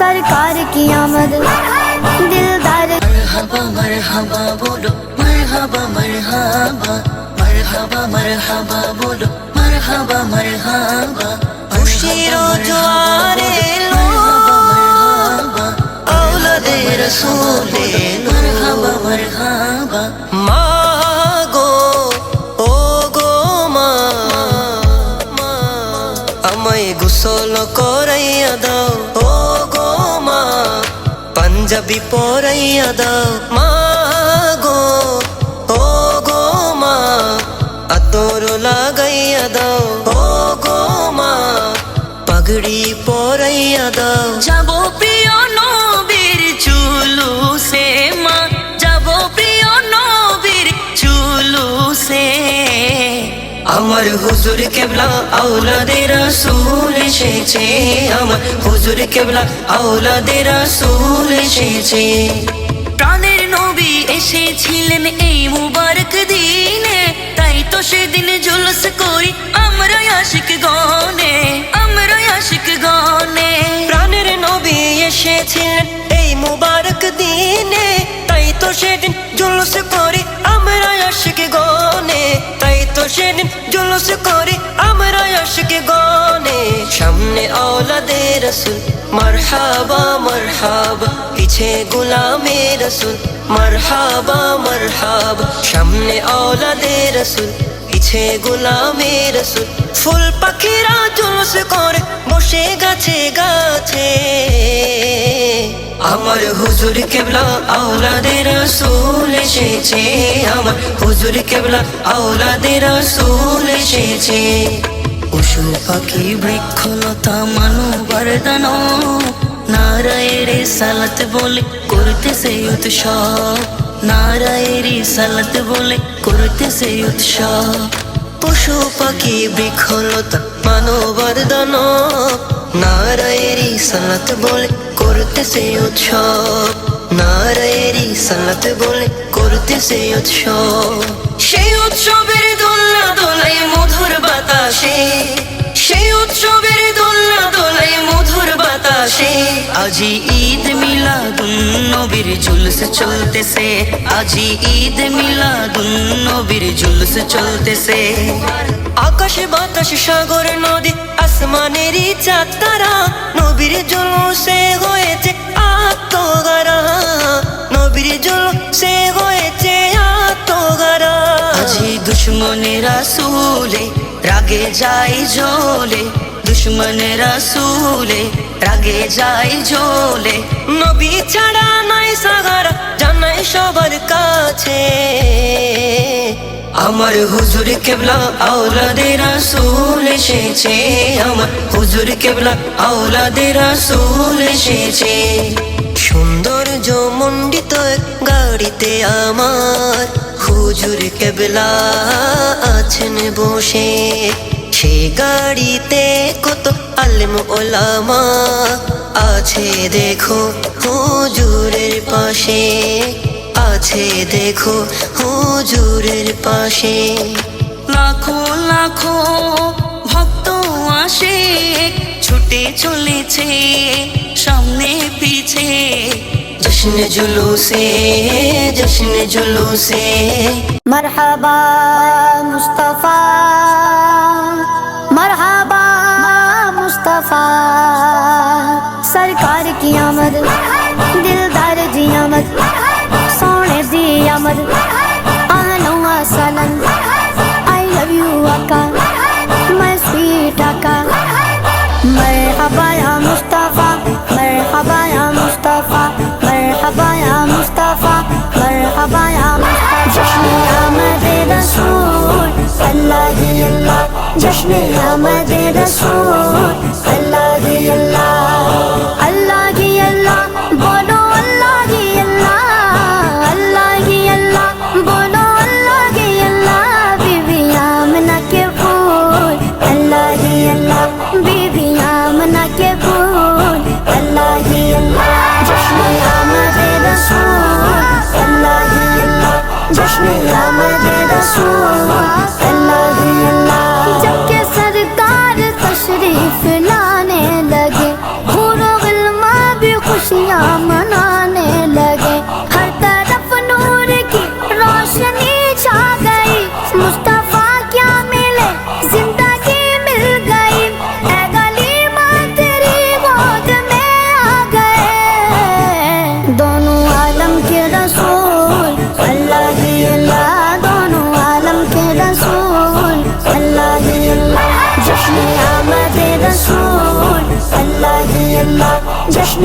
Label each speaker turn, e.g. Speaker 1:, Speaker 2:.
Speaker 1: सरकार की आमद दिलदार।
Speaker 2: मरहबा मरहबा बोलो मरहबा मरहबा मरहबा मरहबा बोलो मरहबा मरहबा। खुशिर জোয়ারে লো औलादे रसूल लो मरहबा मरहबा। মা গো ও গো মা আমায় গোসল করাইয়া দাও ও গো মা পাঞ্জাবি পরাইয়া দাও মা গো ও গো মা আতর লাগাইয়া দাও ও গো মা পাগড়ি পরাইয়া দাও। যাবো প্রিয় নবীর জুলুসে মা যাবো প্রিয় নবীর জুলুসে। আমার হুজুর কেবলা আওলাদে রাসূল এসেছে আমার হুজুর কেবলা আওলাদে রাসূল এসেছে। প্রাণের নবী এসেছিলেন এই মুবারক দিনে তাই তো সেদিন জুলুস করি আমরা আশিক গনে আমরা আশিক গনে। প্রাণের নবী এসেছিলেন এই মুবারক দিনে তাই তো সেদিন জুলুস করি আমরা আশিক গনে তাই তো সেদিন জুলুস করি আমরা আশিক গনে। সামনে আওলাদে রাসূল মারহাবা মারহাবা পিছে গোলামে রাসূল মারহাবা মারহাবা। সামনে আওলাদে রাসূল পিছে গোলামে রাসূল। ফুল পাখিরা জুলুস করে বসে গাছে গাছে আমার হুজুর কেবলা আওলাদে রাসূল এসেছে আমার হুজুর কেবলা আওলাদে রাসূল এসেছে। পশু পাখি বৃক্ষলতা মানবার দানব নারায়ে রিসালাত বলে করতেছে উৎসব নারায়ে রিসালাত বলে করতেছে উৎসব। পশু পাখি বৃক্ষলতা মানবার দানব নারায়ে রিসালাত বলে করতেছে উৎসব নারায়ে রিসালাত বলে করতেছে উৎসব। সেই উৎসবের দোলনা দোলাই মধুর বাতাসে সেই উৎসবের দোলনা দোলাই মধুর বাতাসে। আজি ঈদ মিলাদুন নবীর জুলুস চলতেছে আজি ঈদ মিলাদুন নবীর জুলুস চলতেছে। আকাশে বাতাস সাগর নদী আসমানেরই চাঁদ তারা নবীর জুলুসে হয়েছে আত্মগারা নবীর জুলুসে হয়েছে আত্মগারা। আজি দুশমনের রাসূলে রাগে যাই জ্বলে দুশমনের রাসূলে রাগে যাই জ্বলে। নবী ছাড়া নাই সাহারা জানাই সবার কাছে আমার হুজুর কেবলা আওলাদে রাসূল এসেছে আমার হুজুর কেবলা আওলাদে রাসূল এসেছে। সৌন্দর্য মণ্ডিত এক গাড়িতে আমার হুজুর কেবলা আছেন বসে সে গাড়িতে কত আলেম ওলামা আছে দেখো হুজুরের পাশে আছে দেখো হুজুরের পাশে। লাখো লাখো ভক্ত আসে ছুটে চলেছে সামনে পিছে জশ্নে জুলুসে জশ্নে জুলুসে।
Speaker 1: मरहबा मुस्तफा मरहबा मुस्तफा सरकार की आमद दिलदार जी आमद सोने दी आमद आहलो सलन आई लव यू आका माय स्वीट आका। मरहबा या मुस्तफा मरहबा या मुस्तफा मरहबा या मुस्तफा मरहबा या मुस्तफा। जश्न आमद रसूल अल्लाह ही अल्लाह जश्न आमद रसूल अल्लाह ही अल्लाह अल्लाह ही अल्लाह बोलो अल्लाह ही अल्लाह अल्लाह ही अल्लाह बोलो अल्लाह ही अल्लाह। बीबी आमना के फूल अल्लाह ही अल्लाह बीबी आमना के फूल अल्लाह ही अल्लाह। जश्न आमद रसूल अल्लाह ही अल्लाह जश्न आमद रसूल अल्लाह ही अल्लाह। जब के सरकार तशरीफ लाने लगे खुशियाँ मनाने लगे। हर तरफ नूर की रोशनी छा गई। मुस्तफा क्या मिले जिंदगी मिल गई। ऐ गलीमा तेरी गोद में आ गए। दोनों आलम के रसूल अल्लाह ही अल्लाह, दोनों आलम के रसूल अल्लाह ही अल्लाह। जश्न आमद रसूल अल्लाह ही अल्लाह, जश्न